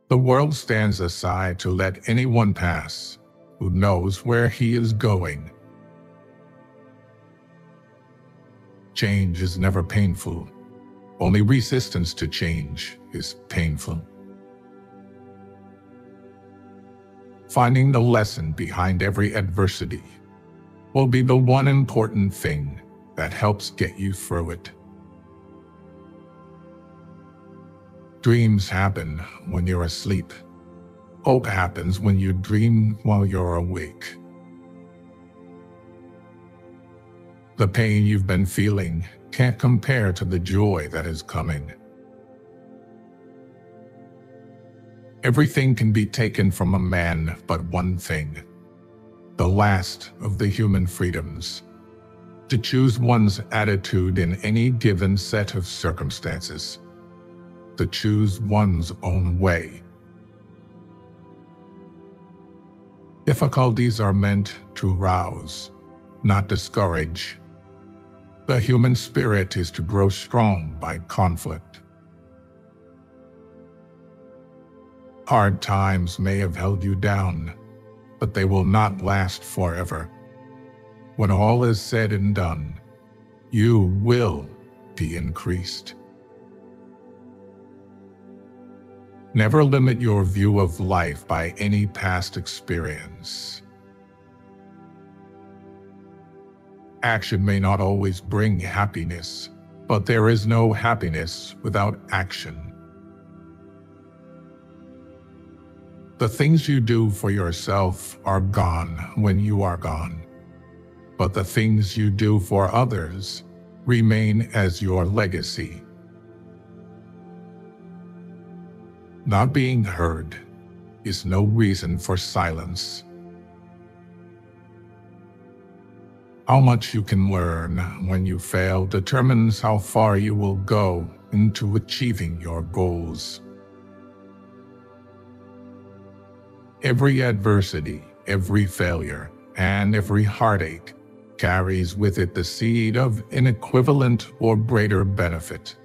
The world stands aside to let anyone pass who knows where he is going. Change is never painful. Only resistance to change is painful. Finding the lesson behind every adversity will be the one important thing that helps get you through it. Dreams happen when you're asleep. Hope happens when you dream while you're awake. The pain you've been feeling can't compare to the joy that is coming. Everything can be taken from a man but one thing, the last of the human freedoms, to choose one's attitude in any given set of circumstances, to choose one's own way. Difficulties are meant to rouse, not discourage. The human spirit is to grow strong by conflict. Hard times may have held you down, but they will not last forever. When all is said and done, you will be increased. Never limit your view of life by any past experience. Action may not always bring happiness, but there is no happiness without action. The things you do for yourself are gone when you are gone, but the things you do for others remain as your legacy. Not being heard is no reason for silence. How much you can learn when you fail determines how far you will go into achieving your goals. Every adversity, every failure, and every heartache carries with it the seed of an equivalent or greater benefit.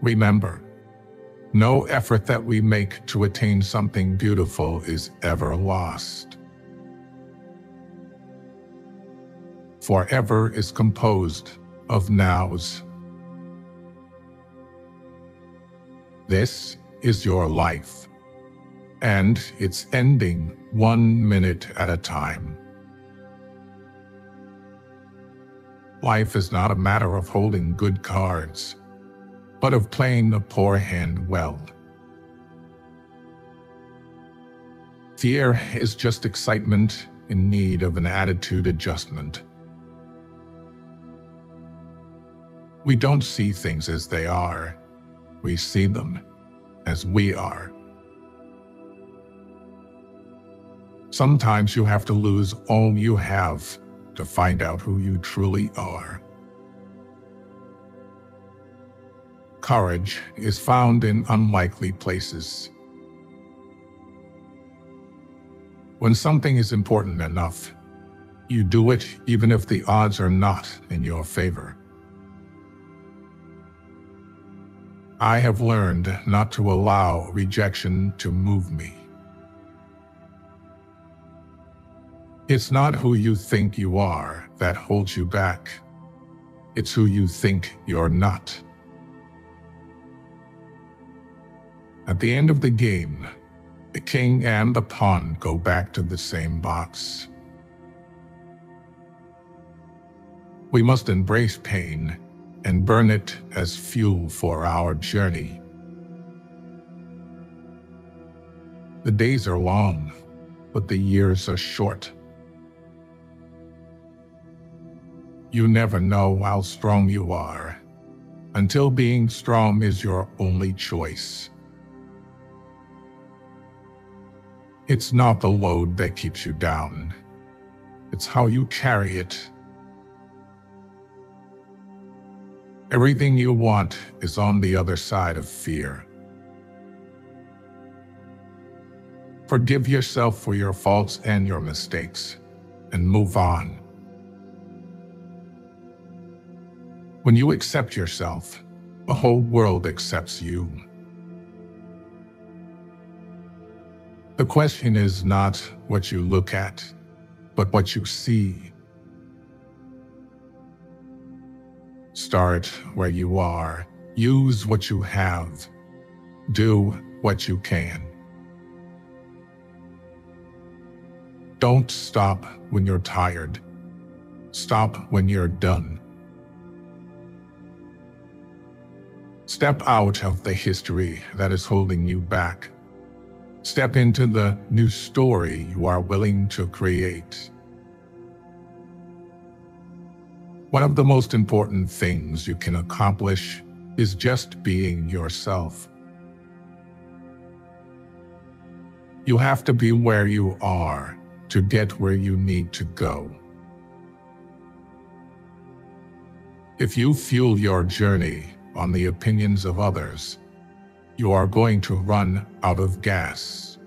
Remember, no effort that we make to attain something beautiful is ever lost. Forever is composed of nows. This is your life, and it's ending 1 minute at a time. Life is not a matter of holding good cards, but of playing the poor hand well. Fear is just excitement in need of an attitude adjustment. We don't see things as they are. We see them as we are. Sometimes you have to lose all you have to find out who you truly are. Courage is found in unlikely places. When something is important enough, you do it even if the odds are not in your favor. I have learned not to allow rejection to move me. It's not who you think you are that holds you back. It's who you think you're not. At the end of the game, the king and the pawn go back to the same box. We must embrace pain and burn it as fuel for our journey. The days are long, but the years are short. You never know how strong you are until being strong is your only choice. It's not the load that keeps you down. It's how you carry it. Everything you want is on the other side of fear. Forgive yourself for your faults and your mistakes, and move on. When you accept yourself, The whole world accepts you. The question is not what you look at, but what you see. Start where you are. Use what you have. Do what you can. Don't stop when you're tired. Stop when you're done. Step out of the history that is holding you back. Step into the new story you are willing to create. One of the most important things you can accomplish is just being yourself. You have to be where you are to get where you need to go. If you fuel your journey on the opinions of others, you are going to run out of gas.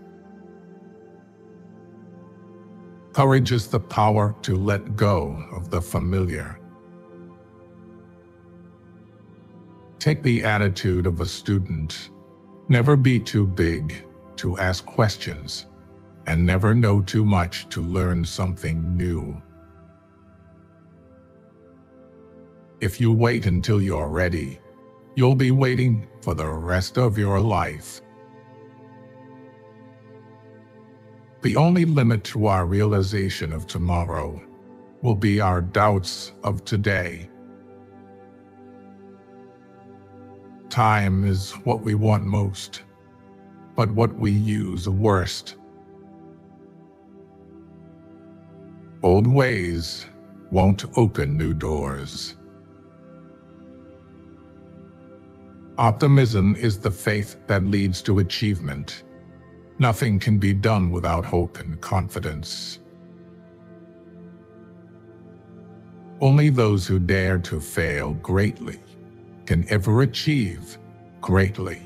Courage is the power to let go of the familiar. Take the attitude of a student. Never be too big to ask questions, and never know too much to learn something new. If you wait until you're ready, you'll be waiting for the rest of your life. The only limit to our realization of tomorrow will be our doubts of today. Time is what we want most, but what we use worst. Old ways won't open new doors. Optimism is the faith that leads to achievement. Nothing can be done without hope and confidence. Only those who dare to fail greatly can ever achieve greatly.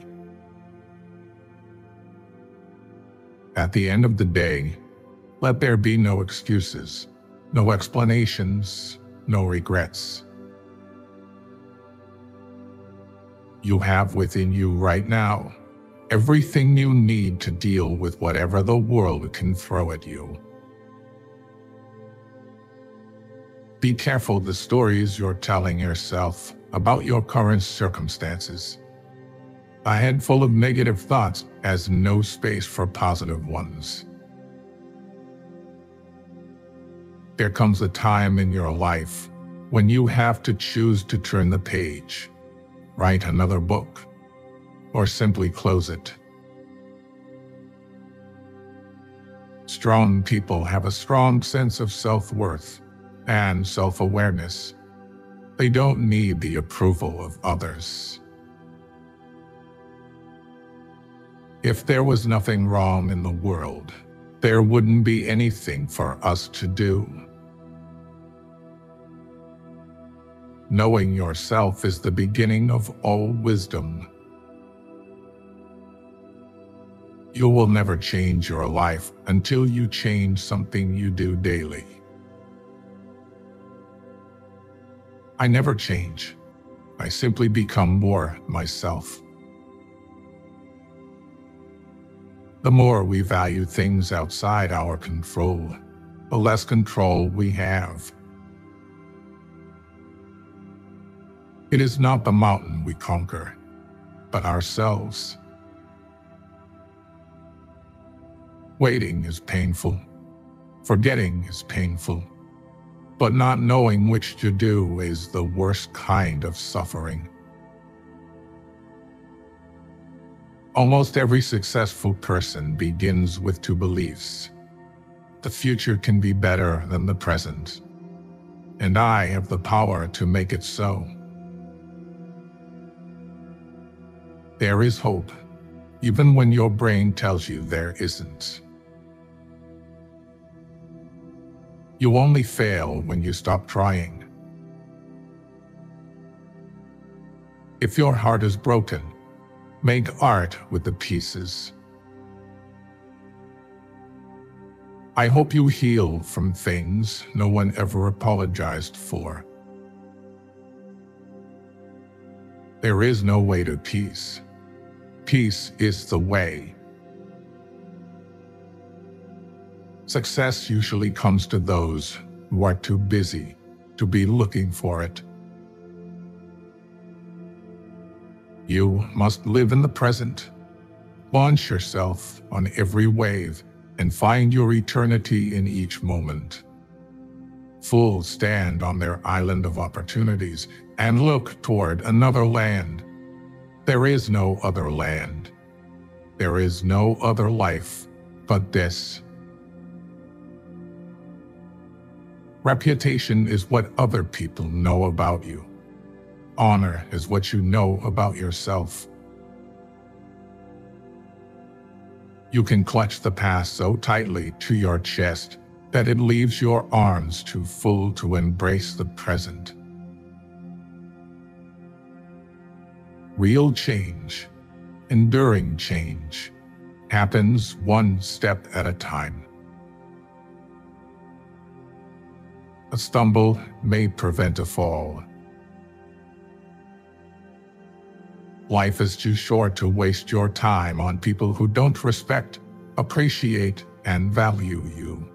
At the end of the day, let there be no excuses, no explanations, no regrets. You have within you right now everything you need to deal with whatever the world can throw at you. Be careful the stories you're telling yourself about your current circumstances. A head full of negative thoughts has no space for positive ones. There comes a time in your life when you have to choose to turn the page, write another book, or simply close it. Strong people have a strong sense of self-worth and self-awareness. They don't need the approval of others. If there was nothing wrong in the world, there wouldn't be anything for us to do. Knowing yourself is the beginning of all wisdom. You will never change your life until you change something you do daily. I never change. I simply become more myself. The more we value things outside our control, the less control we have. It is not the mountain we conquer, but ourselves. Waiting is painful. Forgetting is painful. But not knowing which to do is the worst kind of suffering. Almost every successful person begins with two beliefs. The future can be better than the present, and I have the power to make it so. There is hope, even when your brain tells you there isn't. You only fail when you stop trying. If your heart is broken, make art with the pieces. I hope you heal from things no one ever apologized for. There is no way to peace. Peace is the way. Success usually comes to those who are too busy to be looking for it. You must live in the present, launch yourself on every wave, and find your eternity in each moment. Fools stand on their island of opportunities and look toward another land. There is no other land. There is no other life but this. Reputation is what other people know about you. Honor is what you know about yourself. You can clutch the past so tightly to your chest that it leaves your arms too full to embrace the present. Real change, enduring change, happens one step at a time. A stumble may prevent a fall. Life is too short to waste your time on people who don't respect, appreciate, and value you.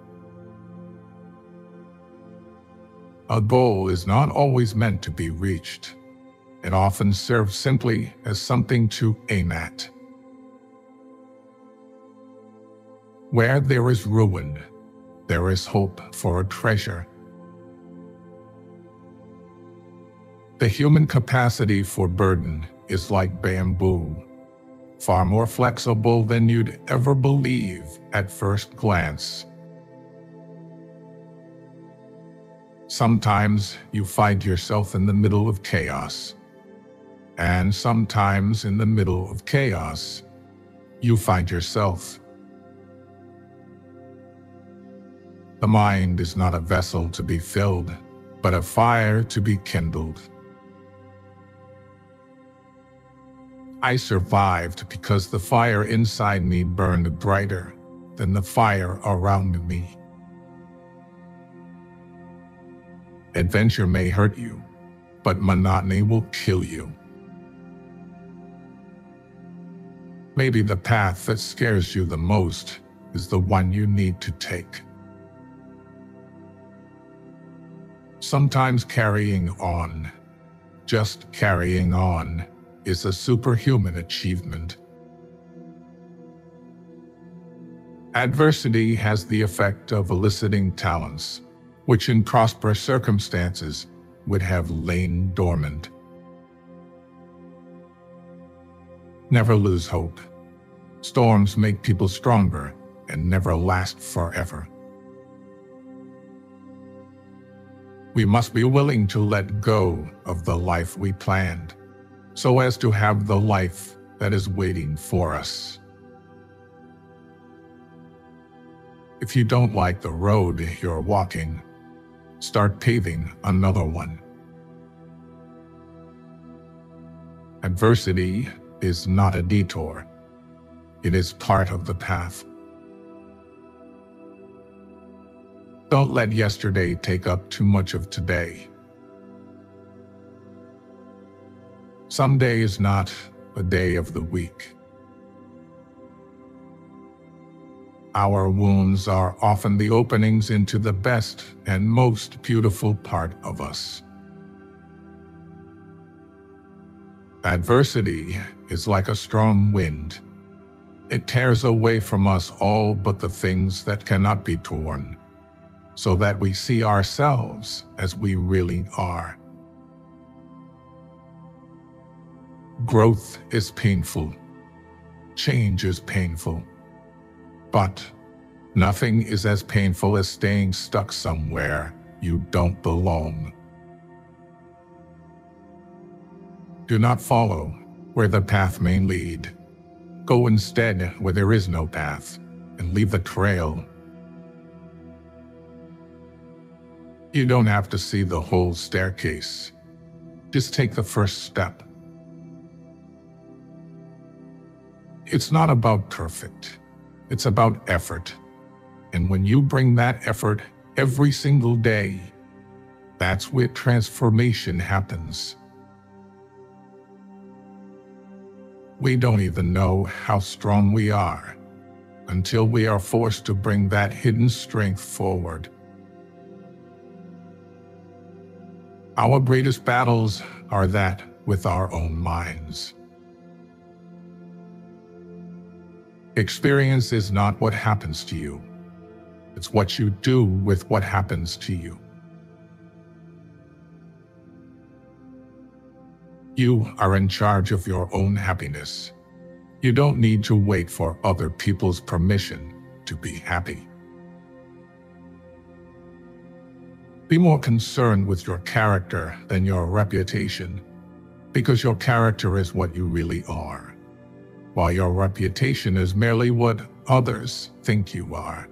A goal is not always meant to be reached. It often serves simply as something to aim at. Where there is ruin, there is hope for a treasure. The human capacity for burden is like bamboo, far more flexible than you'd ever believe at first glance. Sometimes you find yourself in the middle of chaos, and sometimes in the middle of chaos, you find yourself. The mind is not a vessel to be filled, but a fire to be kindled. I survived because the fire inside me burned brighter than the fire around me. Adventure may hurt you, but monotony will kill you. Maybe the path that scares you the most is the one you need to take. Sometimes carrying on, just carrying on, is a superhuman achievement. Adversity has the effect of eliciting talents, which in prosperous circumstances would have lain dormant. Never lose hope. Storms make people stronger and never last forever. We must be willing to let go of the life we planned, so as to have the life that is waiting for us. If you don't like the road you're walking, start paving another one. Adversity is not a detour. It is part of the path. Don't let yesterday take up too much of today. Some day is not a day of the week. Our wounds are often the openings into the best and most beautiful part of us. Adversity is like a strong wind. It tears away from us all but the things that cannot be torn, so that we see ourselves as we really are. Growth is painful. Change is painful. But nothing is as painful as staying stuck somewhere you don't belong. Do not follow where the path may lead. Go instead where there is no path, and leave the trail. You don't have to see the whole staircase. Just take the first step. It's not about perfect. It's about effort. And when you bring that effort every single day, that's where transformation happens. We don't even know how strong we are until we are forced to bring that hidden strength forward. Our greatest battles are that with our own minds. Experience is not what happens to you. It's what you do with what happens to you. You are in charge of your own happiness. You don't need to wait for other people's permission to be happy. Be more concerned with your character than your reputation, because your character is what you really are, while your reputation is merely what others think you are.